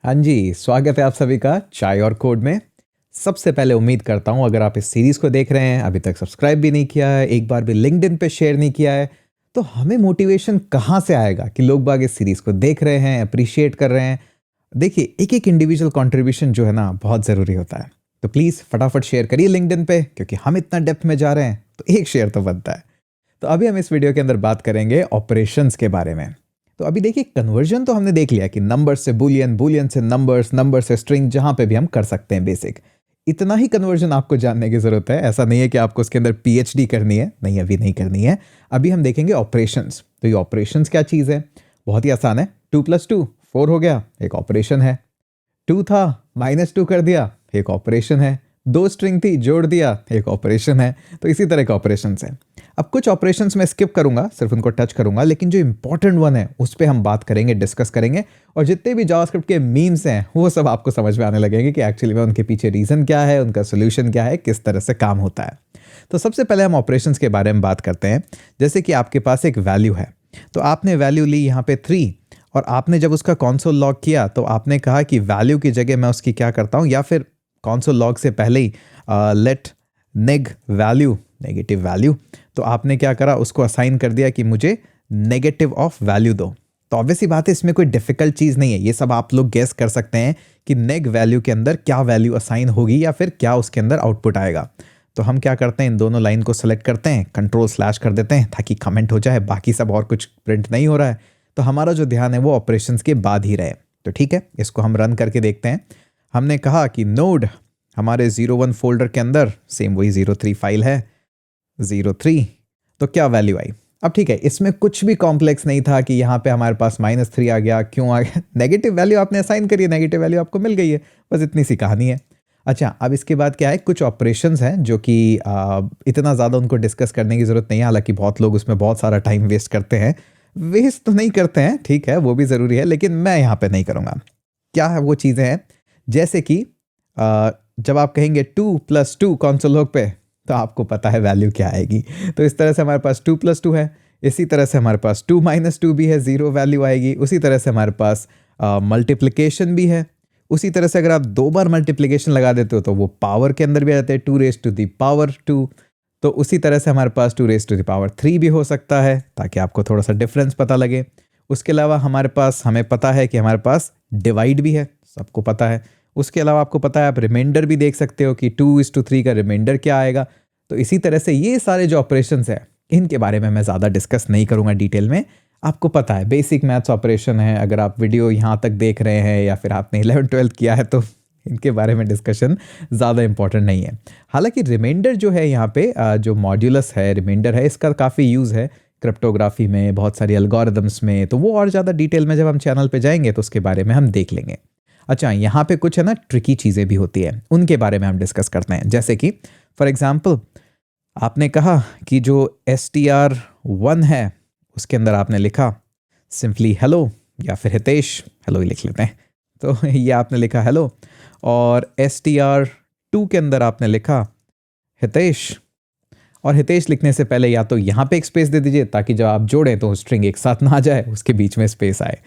हाँ जी, स्वागत है आप सभी का चाय और कोड में। सबसे पहले उम्मीद करता हूँ अगर आप इस सीरीज़ को देख रहे हैं, अभी तक सब्सक्राइब भी नहीं किया है, एक बार भी लिंक्डइन पे शेयर नहीं किया है, तो हमें मोटिवेशन कहाँ से आएगा कि लोग बाग इस सीरीज़ को देख रहे हैं, एप्रिशिएट कर रहे हैं। देखिए, एक-एक इंडिविजुअल कंट्रीब्यूशन जो है ना बहुत ज़रूरी होता है। तो प्लीज़ फटाफट शेयर करिए लिंक्डइन पे क्योंकि हम इतना डेप्थ में जा रहे हैं, तो एक शेयर तो बनता है। तो अभी हम इस वीडियो के अंदर बात करेंगे ऑपरेशंस के बारे में। तो अभी देखिए कन्वर्जन तो हमने देख लिया कि नंबर से बुलियन, बुलियन से नंबर्स, नंबर से स्ट्रिंग जहां पे भी हम कर सकते हैं बेसिक। इतना ही कन्वर्जन आपको जानने की जरूरत है, ऐसा नहीं है कि आपको उसके अंदर पीएचडी करनी है, नहीं अभी नहीं करनी है। अभी हम देखेंगे ऑपरेशंस। तो ये ऑपरेशंस क्या चीज़ है? बहुत ही आसान है। 2+2 4 हो गया, एक ऑपरेशन है। 2 था, -2 कर दिया, एक ऑपरेशन है। 2 स्ट्रिंग थी, जोड़ दिया, एक ऑपरेशन है। तो इसी तरह के ऑपरेशंस हैं। अब कुछ ऑपरेशंस मैं स्किप करूंगा, सिर्फ उनको टच करूंगा, लेकिन जो इंपॉर्टेंट वन है उस पर हम बात करेंगे, डिस्कस करेंगे। और जितने भी जावास्क्रिप्ट के मीम्स हैं वो सब आपको समझ में आने लगेंगे कि एक्चुअली में उनके पीछे रीजन क्या है, उनका सोल्यूशन क्या है, किस तरह से काम होता है। तो सबसे पहले हम ऑपरेशंस के बारे में बात करते हैं। जैसे कि आपके पास एक वैल्यू है, तो आपने वैल्यू ली यहाँ पे 3, और आपने जब उसका कॉन्सोल लॉग किया तो आपने कहा कि वैल्यू की जगह मैं उसकी क्या करता हूँ, या फिर कॉन्सोल लॉग से पहले ही लेट नेग वैल्यू, नेगेटिव वैल्यू। तो आपने क्या करा, उसको असाइन कर दिया कि मुझे नेगेटिव ऑफ वैल्यू दो। तो ऑब्वियसली बात है, इसमें कोई डिफिकल्ट चीज़ नहीं है, ये सब आप लोग गेस कर सकते हैं कि नेग वैल्यू के अंदर क्या वैल्यू असाइन होगी या फिर क्या उसके अंदर आउटपुट आएगा। तो हम क्या करते हैं, इन दोनों लाइन को सेलेक्ट करते हैं, कंट्रोल/ कर देते हैं ताकि कमेंट हो जाए, बाकी सब और कुछ प्रिंट नहीं हो रहा है। तो हमारा जो ध्यान है वो ऑपरेशंस के बाद ही रहे। तो ठीक है, इसको हम रन करके देखते हैं। हमने कहा कि नोड हमारे 01 फोल्डर के अंदर, सेम वही 03 फाइल है, 03। तो क्या वैल्यू आई? अब ठीक है, इसमें कुछ भी कॉम्प्लेक्स नहीं था कि यहाँ पे हमारे पास -3 आ गया, क्यों आ गया। नेगेटिव वैल्यू आपने असाइन करी है, नेगेटिव वैल्यू आपको मिल गई है, बस इतनी सी कहानी है। अच्छा, अब इसके बाद क्या है, कुछ ऑपरेशंस हैं जो कि इतना ज़्यादा उनको डिस्कस करने की ज़रूरत नहीं है, हालांकि बहुत लोग उसमें बहुत सारा टाइम वेस्ट करते हैं। वेस्ट तो नहीं करते हैं, ठीक है, वो भी ज़रूरी है, लेकिन मैं यहाँ पे नहीं करूँगा। क्या है वो चीज़ें हैं, जैसे कि जब आप कहेंगे 2+2 कॉन्सोल लॉग पे, तो आपको पता है वैल्यू क्या आएगी। तो इस तरह से हमारे पास 2+2 है, इसी तरह से हमारे पास 2-2 भी है, 0 वैल्यू आएगी। उसी तरह से हमारे पास मल्टीप्लिकेशन भी है। उसी तरह से अगर आप 2 बार मल्टीप्लिकेशन लगा देते हो तो वो पावर के अंदर भी आ जाते हैं, 2 raised to the power 2। तो उसी तरह से हमारे पास 2 raised to the power 3 भी हो सकता है, ताकि आपको थोड़ा सा डिफरेंस पता लगे। उसके अलावा हमारे पास, हमें पता है कि हमारे पास डिवाइड भी है, सबको पता है। उसके अलावा आपको पता है, आप रिमाइंडर भी देख सकते हो कि 2:3 का रिमाइंडर क्या आएगा। तो इसी तरह से ये सारे जो ऑपरेशंस हैं, इनके बारे में मैं ज़्यादा डिस्कस नहीं करूँगा डिटेल में। आपको पता है बेसिक मैथ्स ऑपरेशन है, अगर आप वीडियो यहाँ तक देख रहे हैं या फिर आपने 11th-12th किया है तो इनके बारे में डिस्कशन ज़्यादा इंपॉर्टेंट नहीं है। हालांकि रिमाइंडर जो है यहाँ पे जो मॉड्यूलस है, रिमाइंडर है, इसका काफ़ी यूज़ है क्रिप्टोग्राफी में, बहुत सारी एल्गोरिदम्स में। तो वो और ज़्यादा डिटेल में जब हम चैनल पे जाएंगे तो उसके बारे में हम देख लेंगे। अच्छा, यहाँ पे कुछ है ना ट्रिकी चीज़ें भी होती है, उनके बारे में हम डिस्कस करते हैं। जैसे कि फॉर एग्जांपल, आपने कहा कि जो str1 है उसके अंदर आपने लिखा सिंपली हेलो, या फिर हितेश, हेलो ही लिख लेते हैं। तो ये आपने लिखा हेलो, और str2 के अंदर आपने लिखा हितेश। और हितेश लिखने से पहले या तो यहाँ पे एक स्पेस दे दीजिए ताकि जब आप जोड़ें तो स्ट्रिंग एक साथ ना आ जाए, उसके बीच में स्पेस आए।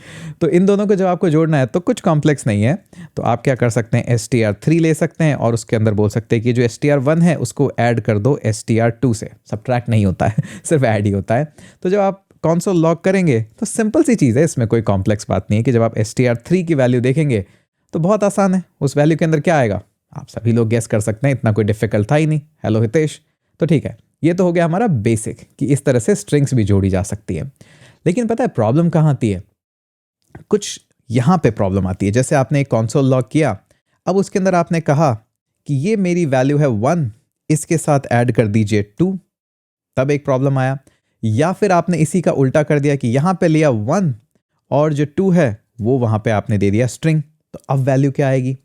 तो इन दोनों को जब आपको जोड़ना है तो कुछ कॉम्प्लेक्स नहीं है। तो आप क्या कर सकते हैं, str3 ले सकते हैं और उसके अंदर बोल सकते हैं कि जो str1 है उसको ऐड कर दो str2 से। सब्ट्रैक्ट नहीं होता है, सिर्फ ऐड ही होता है। तो जब आप कॉन्सोल लॉग करेंगे तो सिंपल सी चीज़ है, इसमें कोई कॉम्प्लेक्स बात नहीं है कि जब आप str3 की वैल्यू देखेंगे तो बहुत आसान है, उस वैल्यू के अंदर क्या आएगा आप सभी लोग गेस कर सकते हैं, इतना कोई डिफिकल्ट था ही नहीं, हेलो हितेश। तो ठीक है, ये तो हो गया हमारा बेसिक कि इस तरह से स्ट्रिंग्स भी जोड़ी जा सकती है। लेकिन पता है प्रॉब्लम कहाँ आती है? कुछ यहाँ पे प्रॉब्लम आती है। जैसे आपने एक कॉन्सोल लॉग किया, अब उसके अंदर आपने कहा कि ये मेरी वैल्यू है 1, इसके साथ ऐड कर दीजिए 2, तब एक प्रॉब्लम आया। या फिर आपने इसी का उल्टा कर दिया कि यहाँ पे लिया 1 और जो 2 है वो वहाँ पे आपने दे दिया स्ट्रिंग, तो अब वैल्यू क्या आएगी?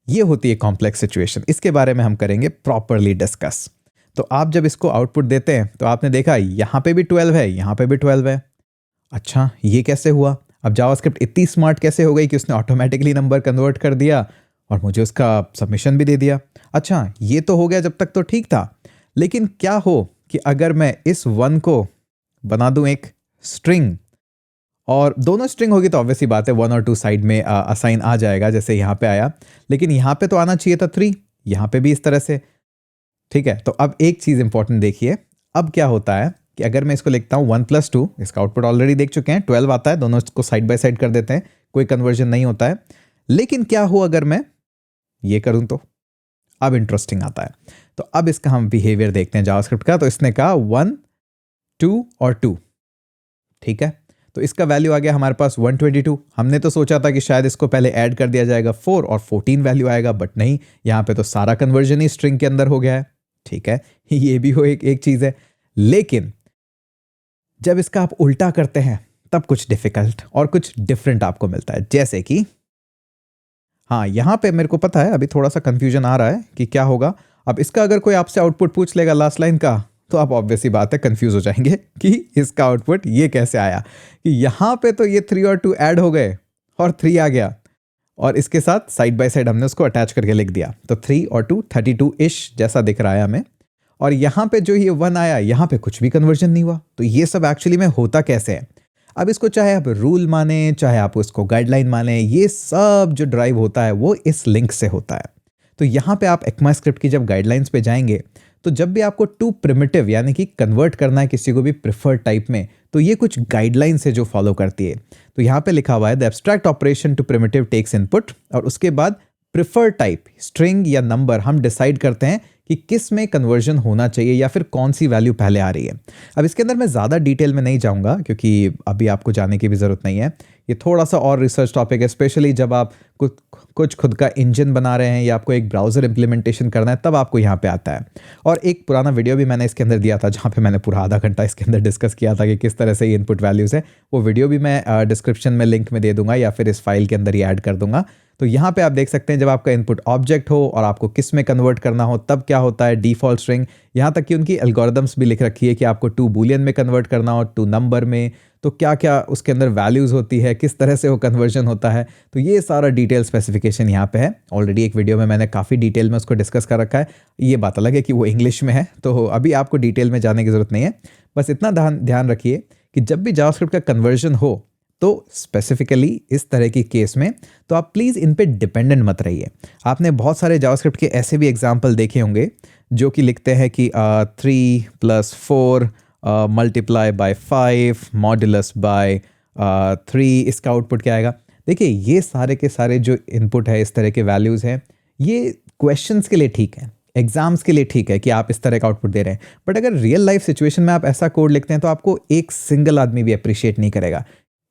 ये होती है कॉम्प्लेक्स सिचुएशन। इसके बारे में हम करेंगे प्रॉपरली डिस्कस। तो आप जब इसको आउटपुट देते हैं तो आपने देखा यहाँ पे भी 12 है, यहाँ पे भी 12 है। अच्छा, ये कैसे हुआ? अब जावास्क्रिप्ट इतनी स्मार्ट कैसे हो गई कि उसने ऑटोमेटिकली नंबर कन्वर्ट कर दिया और मुझे उसका सबमिशन भी दे दिया। अच्छा, ये तो हो गया, जब तक तो ठीक था। लेकिन क्या हो कि अगर मैं इस 1 को बना दूं एक स्ट्रिंग और दोनों स्ट्रिंग होगी तो ऑब्वियसली बात है 1 और 2 साइड में असाइन आ जाएगा, जैसे यहाँ पे आया। लेकिन यहाँ पे तो आना चाहिए था 3, यहाँ पे भी इस तरह से। ठीक है, तो अब एक चीज़ इंपॉर्टेंट देखिए, अब क्या होता है कि अगर मैं इसको लिखता हूँ 1 + 2, इसका आउटपुट ऑलरेडी देख चुके हैं 12 आता है, दोनों इसको साइड बाय साइड कर देते हैं, कोई कन्वर्जन नहीं होता है। लेकिन क्या हो अगर मैं ये करूँ तो अब इंटरेस्टिंग आता है। तो अब इसका हम बिहेवियर देखते हैं जावास्क्रिप्ट का। तो इसने कहा 1, 2 और 2, ठीक है। तो इसका वैल्यू आ गया हमारे पास 122। हमने तो सोचा था कि शायद इसको पहले ऐड कर दिया जाएगा 4 और 14 वैल्यू आएगा, बट नहीं, यहाँ पे तो सारा कन्वर्जन ही स्ट्रिंग के अंदर हो गया है। ठीक है, ये भी हो एक चीज़ है। लेकिन जब इसका आप उल्टा करते हैं तब कुछ डिफिकल्ट और कुछ डिफरेंट आपको मिलता है। जैसे कि हाँ, यहाँ पे मेरे को पता है अभी थोड़ा सा कंफ्यूजन आ रहा है कि क्या होगा। अब इसका अगर कोई आपसे आउटपुट पूछ लेगा लास्ट लाइन का, तो आप ऑब्वियसली बात है कंफ्यूज हो जाएंगे कि इसका आउटपुट ये कैसे आया, कि यहाँ पे तो ये 3 और 2 ऐड हो गए और 3 आ गया, और इसके साथ साइड बाय साइड हमने उसको अटैच करके लिख दिया। तो 3 और 2 32 इश जैसा दिख रहा है हमें। और यहाँ पे जो ये 1 आया, यहाँ पे कुछ भी कन्वर्जन नहीं हुआ। तो ये सब एक्चुअली में होता कैसे है? अब इसको चाहे आप रूल माने, चाहे आप उसको गाइडलाइन माने, ये सब जो ड्राइव होता है वो इस लिंक से होता है। तो यहाँ पे आप ECMAScript की जब गाइडलाइंस पे जाएंगे, तो जब भी आपको टू प्रिमिटिव यानी कि कन्वर्ट करना है किसी को भी प्रिफर्ड टाइप में, तो ये कुछ गाइडलाइंस है जो फॉलो करती है। तो यहाँ पे लिखा हुआ है the abstract operation to primitive takes input, और उसके बाद प्रिफर्ड टाइप स्ट्रिंग या नंबर हम डिसाइड करते हैं कि किस में कन्वर्जन होना चाहिए या फिर कौन सी वैल्यू पहले आ रही है। अब इसके अंदर मैं ज़्यादा डिटेल में नहीं जाऊंगा क्योंकि अभी आपको जाने की भी ज़रूरत नहीं है। ये थोड़ा सा और रिसर्च टॉपिक है, स्पेशली जब आप कुछ खुद का इंजन बना रहे हैं या आपको एक ब्राउज़र इंप्लीमेंटेशन करना है, तब आपको यहाँ पे आता है। और एक पुराना वीडियो भी मैंने इसके अंदर दिया था जहाँ पे मैंने पूरा आधा घंटा इसके अंदर डिस्कस किया था कि किस तरह से ये इनपुट वैल्यूज़ है। वो वीडियो भी मैं डिस्क्रिप्शन में लिंक में दे दूंगा या फिर इस फाइल के अंदर ही ऐड कर दूंगा। तो यहाँ पे आप देख सकते हैं जब आपका इनपुट ऑब्जेक्ट हो और आपको किस में कन्वर्ट करना हो तब क्या होता है, डिफ़ॉल्ट स्ट्रिंग, यहाँ तक कि उनकी एल्गोरिदम्स भी लिख रखी है कि आपको 2 बूलियन में कन्वर्ट करना हो, 2 नंबर में, तो क्या क्या उसके अंदर वैल्यूज़ होती है, किस तरह से वो कन्वर्जन होता है। तो ये सारा डिटेल स्पेसिफिकेशन यहाँ पे है। ऑलरेडी एक वीडियो में मैंने काफ़ी डिटेल में उसको डिस्कस कर रखा है। ये बात अलग है कि वो इंग्लिश में है, तो अभी आपको डिटेल में जाने की ज़रूरत नहीं है। बस इतना ध्यान रखिए कि जब भी जावास्क्रिप्ट का कन्वर्जन हो, तो स्पेसिफिकली इस तरह की केस में तो आप प्लीज़ इन पे डिपेंडेंट मत रहिए। आपने बहुत सारे जावास्क्रिप्ट के ऐसे भी एग्जाम्पल देखे होंगे जो कि लिखते हैं कि 3 + 4 मल्टीप्लाई बाय 5 मॉड्यूलस बाय 3, इसका आउटपुट क्या आएगा। देखिए, ये सारे के सारे जो इनपुट है, इस तरह के वैल्यूज़ हैं, ये क्वेश्चंस के लिए ठीक है, एग्जाम्स के लिए ठीक है कि आप इस तरह का आउटपुट दे रहे हैं। बट अगर रियल लाइफ सिचुएशन में आप ऐसा कोड लिखते हैं तो आपको एक सिंगल आदमी भी अप्रिशिएट नहीं करेगा।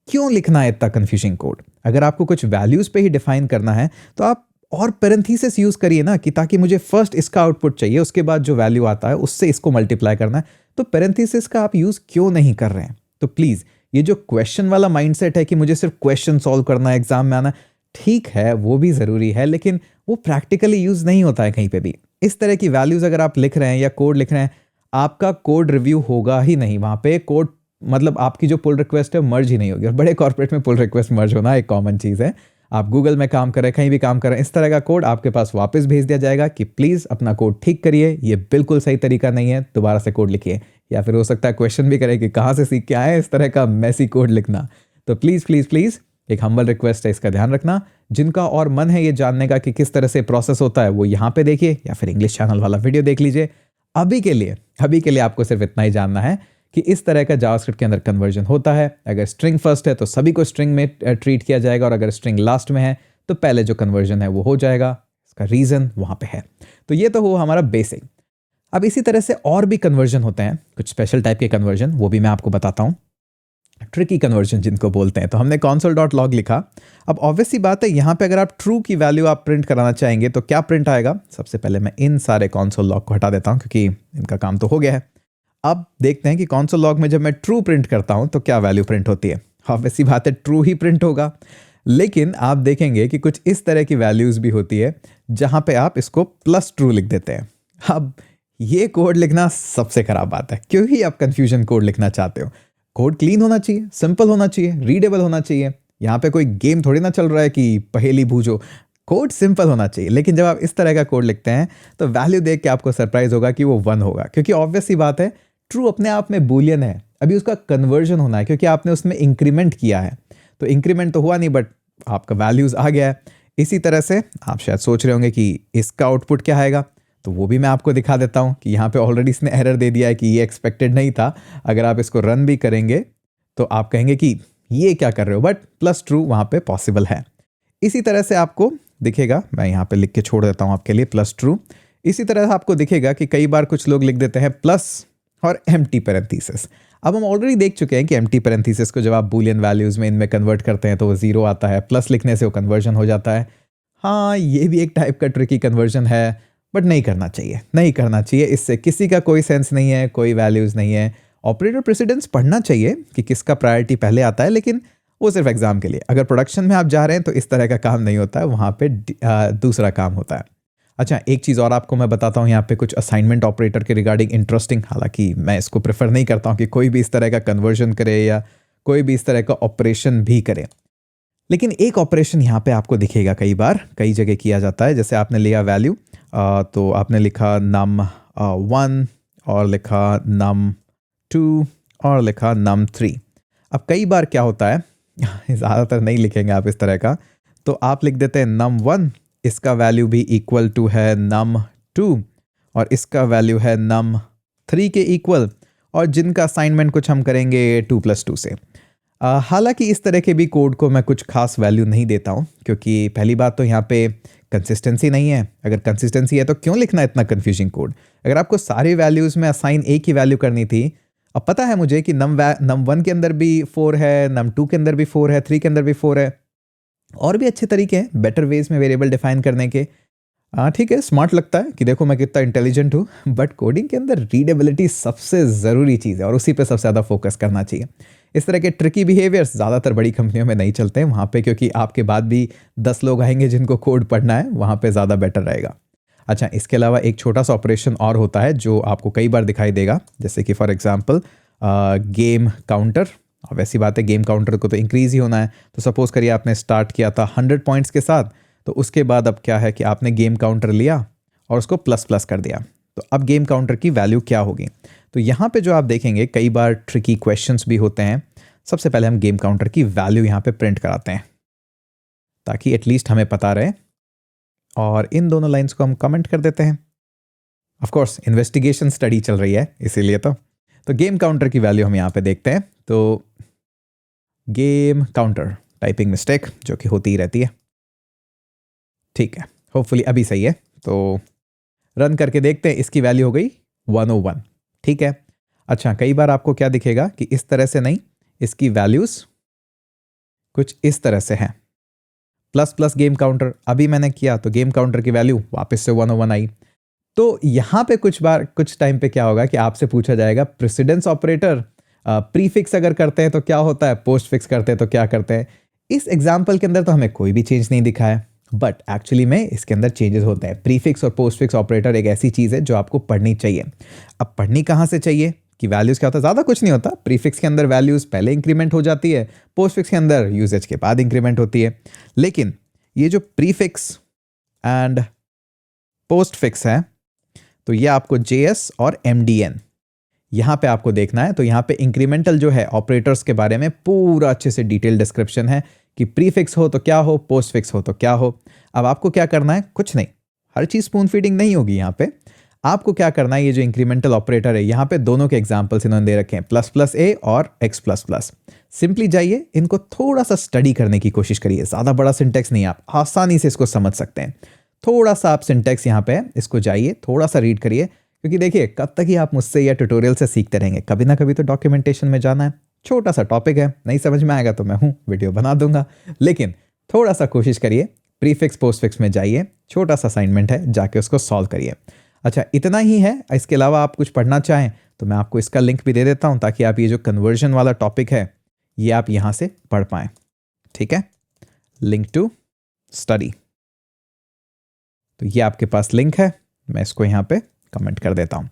क्यों लिखना है इतना कंफ्यूजिंग कोड? अगर आपको कुछ वैल्यूज़ पे ही डिफाइन करना है तो आप और पैरेंथेसिस यूज़ करिए ना, कि ताकि मुझे फर्स्ट इसका आउटपुट चाहिए, उसके बाद जो वैल्यू आता है उससे इसको मल्टीप्लाई करना है। तो पैरेंथेसिस का आप यूज़ क्यों नहीं कर रहे हैं? तो प्लीज़, ये जो क्वेश्चन वाला माइंडसेट है कि मुझे सिर्फ क्वेश्चन सॉल्व करना है, एग्जाम में आना, ठीक है, वो भी ज़रूरी है, लेकिन वो प्रैक्टिकली यूज़ नहीं होता है कहीं पे भी। इस तरह की वैल्यूज़ अगर आप लिख रहे हैं या कोड लिख रहे हैं, आपका कोड रिव्यू होगा ही नहीं वहाँ पे। कोड मतलब आपकी जो पुल रिक्वेस्ट है मर्ज ही नहीं होगी, और बड़े कॉर्पोरेट में पुल रिक्वेस्ट मर्ज होना एक कॉमन चीज़ है। आप गूगल में काम कर रहे हैं, कहीं भी काम कर रहे हैं, इस तरह का कोड आपके पास वापस भेज दिया जाएगा कि प्लीज़ अपना कोड ठीक करिए, ये बिल्कुल सही तरीका नहीं है, दोबारा से कोड लिखिए। या फिर हो सकता है क्वेश्चन भी करे कि कहाँ से सीख के आए इस तरह का मैसी कोड लिखना। तो प्लीज़ प्लीज़ प्लीज़, एक हम्बल रिक्वेस्ट है, इसका ध्यान रखना। जिनका और मन है ये जानने का कि किस तरह से प्रोसेस होता है, वो यहाँ पे देखिए या फिर इंग्लिश चैनल वाला वीडियो देख लीजिए। अभी के लिए आपको सिर्फ इतना ही जानना है कि इस तरह का जावास्क्रिप्ट के अंदर कन्वर्जन होता है। अगर स्ट्रिंग फर्स्ट है तो सभी को स्ट्रिंग में ट्रीट किया जाएगा, और अगर स्ट्रिंग लास्ट में है तो पहले जो कन्वर्जन है वो हो जाएगा। इसका रीज़न वहाँ पे है। तो ये तो हुआ हमारा बेसिक। अब इसी तरह से और भी कन्वर्जन होते हैं, कुछ स्पेशल टाइप के कन्वर्जन, वो भी मैं आपको बताता हूँ। ट्रिकी कन्वर्जन जिनको बोलते हैं। तो हमने console.log लिखा। अब ऑब्वियस सी बात है, यहाँ पे अगर आप ट्रू की वैल्यू आप प्रिंट कराना चाहेंगे तो क्या प्रिंट आएगा? सबसे पहले मैं इन सारे console.log को हटा देता हूँ क्योंकि इनका काम तो हो गया है। अब देखते हैं कि console.log में जब मैं ट्रू प्रिंट करता हूँ तो क्या वैल्यू प्रिंट होती है। ऑब्वियस सी बात है, ट्रू ही प्रिंट होगा। लेकिन आप देखेंगे कि कुछ इस तरह की वैल्यूज़ भी होती है जहाँ पे आप इसको +true लिख देते हैं। अब ये कोड लिखना सबसे खराब बात है, क्योंकि आप कंफ्यूजन कोड लिखना चाहते हो। कोड क्लीन होना चाहिए, सिंपल होना चाहिए, रीडेबल होना चाहिए। यहाँ पे कोई गेम थोड़ी ना चल रहा है कि पहेली बूझो। कोड सिंपल होना चाहिए। लेकिन जब आप इस तरह का कोड लिखते हैं तो वैल्यू देख के आपको सरप्राइज होगा कि वो 1 होगा, क्योंकि ऑब्वियस सी बात है, ट्रू अपने आप में बूलियन है। अभी उसका कन्वर्जन होना है क्योंकि आपने उसमें इंक्रीमेंट किया है। तो इंक्रीमेंट तो हुआ नहीं बट आपका वैल्यूज़ आ गया है। इसी तरह से आप शायद सोच रहे होंगे कि इसका आउटपुट क्या आएगा, तो वो भी मैं आपको दिखा देता हूँ कि यहाँ पे ऑलरेडी इसने एरर दे दिया है कि ये एक्सपेक्टेड नहीं था। अगर आप इसको रन भी करेंगे तो आप कहेंगे कि ये क्या कर रहे हो, बट प्लस ट्रू वहाँ पे पॉसिबल है। इसी तरह से आपको दिखेगा, मैं यहाँ पे लिख के छोड़ देता हूँ आपके लिए प्लस ट्रू। इसी तरह से आपको दिखेगा कि कई बार कुछ लोग लिख देते हैं प्लस और एम्प्टी पैरेंथेसिस। अब हम ऑलरेडी देख चुके हैं कि एम्प्टी पैरेंथेसिस को जब आप बूलियन वैल्यूज़ में इनमें कन्वर्ट करते हैं तो वो जीरो आता है, प्लस लिखने से वो कन्वर्जन हो जाता है। हाँ, ये भी एक टाइप का ट्रिकी कन्वर्जन है, बट नहीं करना चाहिए, नहीं करना चाहिए। इससे किसी का कोई सेंस नहीं है, कोई वैल्यूज़ नहीं है। ऑपरेटर प्रेसिडेंस पढ़ना चाहिए कि किसका प्रायोरिटी पहले आता है, लेकिन वो सिर्फ एग्जाम के लिए। अगर प्रोडक्शन में आप जा रहे हैं तो इस तरह का काम नहीं होता है, वहाँ पे दूसरा काम होता है। अच्छा, एक चीज़ और आपको मैं बताता हूँ यहाँ पे कुछ असाइनमेंट ऑपरेटर के रिगार्डिंग इंटरेस्टिंग। हालांकि मैं इसको प्रेफर नहीं करता हूँ कि कोई भी इस तरह का कन्वर्जन करे या कोई भी इस तरह का ऑपरेशन भी करे, लेकिन एक ऑपरेशन यहाँ पे आपको दिखेगा कई बार कई जगह किया जाता है। जैसे आपने लिया वैल्यू, तो आपने लिखा num1 और लिखा num2 और लिखा num3। अब कई बार क्या होता है ज़्यादातर नहीं लिखेंगे आप इस तरह का, तो आप लिख देते हैं num1, इसका वैल्यू भी इक्वल टू है num2 और इसका वैल्यू है num3 के इक्वल, और जिनका असाइनमेंट कुछ हम करेंगे 2+2 से। हालांकि इस तरह के भी कोड को मैं कुछ खास वैल्यू नहीं देता हूं, क्योंकि पहली बात तो यहाँ पे कंसिस्टेंसी नहीं है। अगर कंसिस्टेंसी है तो क्यों लिखना इतना कंफ्यूजिंग कोड। अगर आपको सारे वैल्यूज़ में असाइन एक ही वैल्यू करनी थी, अब पता है मुझे कि num1 के अंदर भी 4 है, num2 के अंदर भी 4 है, 3 के अंदर भी 4 है, और भी अच्छे तरीके हैं बेटर वेज में वेरिएबल डिफाइन करने के। ठीक है, स्मार्ट लगता है कि देखो मैं कितना इंटेलिजेंट हूँ, बट कोडिंग के अंदर रीडेबिलिटी सबसे ज़रूरी चीज़ है और उसी पे सबसे ज़्यादा फोकस करना चाहिए। इस तरह के ट्रिकी बिहेवियर्स ज़्यादातर बड़ी कंपनियों में नहीं चलते हैं वहाँ पे, क्योंकि आपके बाद भी 10 लोग आएंगे जिनको कोड पढ़ना है, वहाँ पे ज़्यादा बेटर रहेगा। अच्छा, इसके अलावा एक छोटा सा ऑपरेशन और होता है जो आपको कई बार दिखाई देगा, जैसे कि फॉर एग्जाम्पल गेम काउंटर। वैसी बात है, गेम काउंटर को तो इंक्रीज़ ही होना है। तो सपोज़ करिए आपने स्टार्ट किया था 100 पॉइंट्स के साथ, तो उसके बाद अब क्या है कि आपने गेम काउंटर लिया और उसको प्लस प्लस कर दिया। तो अब गेम काउंटर की वैल्यू क्या होगी। तो यहाँ पे जो आप देखेंगे कई बार ट्रिकी क्वेश्चंस भी होते हैं। सबसे पहले हम गेम काउंटर की वैल्यू यहाँ पे प्रिंट कराते हैं ताकि एटलीस्ट हमें पता रहे, और इन दोनों लाइंस को हम कमेंट कर देते हैं। ऑफ कोर्स इन्वेस्टिगेशन स्टडी चल रही है इसीलिए। तो गेम काउंटर की वैल्यू हम यहाँ पे देखते हैं। तो गेम काउंटर टाइपिंग मिस्टेक जो कि होती ही रहती है, ठीक है, होपफुली अभी सही है। तो रन करके देखते हैं, इसकी वैल्यू हो गई 101, ठीक है। अच्छा, कई बार आपको क्या दिखेगा कि इस तरह से नहीं, इसकी वैल्यूज कुछ इस तरह से हैं। प्लस प्लस गेम काउंटर अभी मैंने किया तो गेम काउंटर की वैल्यू वापस से 101 आई। तो यहाँ पे कुछ टाइम पे क्या होगा कि आपसे पूछा जाएगा प्रेसिडेंस ऑपरेटर प्रीफिक्स अगर करते हैं तो क्या होता है, पोस्ट फिक्स करते हैं तो क्या करते हैं। इस एग्जाम्पल के अंदर तो हमें कोई भी चेंज नहीं दिखा है, बट एक्चुअली में इसके अंदर चेंजेस होते हैं। प्रीफिक्स और पोस्ट फिक्स ऑपरेटर एक ऐसी चीज़ है जो आपको पढ़नी चाहिए। अब पढ़नी कहाँ से चाहिए कि वैल्यूज़ क्या होता है, ज़्यादा कुछ नहीं होता। प्रीफिक्स के अंदर वैल्यूज़ पहले इंक्रीमेंट हो जाती है, पोस्ट फिक्स के अंदर यूजेज के बाद इंक्रीमेंट होती है। लेकिन ये जो प्रीफिक्स एंड पोस्ट फिक्स है, तो ये आपको JS और MDN यहाँ पे आपको देखना है। तो यहाँ पे इंक्रीमेंटल जो है ऑपरेटर्स के बारे में पूरा अच्छे से डिटेल डिस्क्रिप्शन है कि प्रीफिक्स हो तो क्या हो, पोस्ट फिक्स हो तो क्या हो। अब आपको क्या करना है, कुछ नहीं, हर चीज़ स्पून फीडिंग नहीं होगी यहाँ पे। आपको क्या करना है, ये जो इंक्रीमेंटल ऑपरेटर है यहाँ पे दोनों के एग्जाम्पल्स इन्होंने दे रखे हैं, ++a और x++। सिंपली जाइए, इनको थोड़ा सा स्टडी करने की कोशिश करिए। ज़्यादा बड़ा सिंटेक्स नहीं, आप आसानी से इसको समझ सकते हैं। थोड़ा सा आप सिंटेक्स यहाँ पे इसको जाइए, थोड़ा सा रीड करिए, क्योंकि देखिए कब तक ही आप मुझसे या ट्यूटोरियल से सीखते रहेंगे, कभी ना कभी तो डॉक्यूमेंटेशन में जाना है। छोटा सा टॉपिक है, नहीं समझ में आएगा तो मैं हूँ, वीडियो बना दूंगा, लेकिन थोड़ा सा कोशिश करिए, प्रीफिक्स पोस्ट फिक्स में जाइए, छोटा सा असाइनमेंट है, जाके उसको सॉल्व करिए। अच्छा, इतना ही है। इसके अलावा आप कुछ पढ़ना चाहें तो मैं आपको इसका लिंक भी दे देता हूँ, ताकि आप ये जो कन्वर्जन वाला टॉपिक है ये आप यहाँ से पढ़ पाएँ, ठीक है। लिंक टू स्टडी, तो ये आपके पास लिंक है, मैं इसको यहाँ पे कमेंट कर देता हूँ।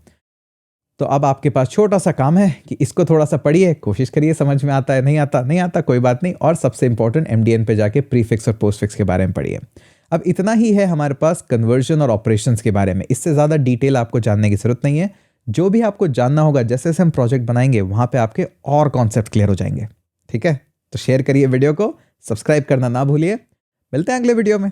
तो अब आपके पास छोटा सा काम है कि इसको थोड़ा सा पढ़िए, कोशिश करिए, समझ में आता है, नहीं आता कोई बात नहीं, और सबसे इंपॉर्टेंट MDN पे जाके प्रीफिक्स और पोस्टफिक्स के बारे में पढ़िए। अब इतना ही है हमारे पास कन्वर्जन और ऑपरेशंस के बारे में, इससे ज़्यादा डिटेल आपको जानने की ज़रूरत नहीं है। जो भी आपको जानना होगा जैसे जैसे हम प्रोजेक्ट बनाएंगे वहां पे आपके और कॉन्सेप्ट क्लियर हो जाएंगे। ठीक है, तो शेयर करिए वीडियो को, सब्सक्राइब करना ना भूलिए। मिलते हैं अगले वीडियो में।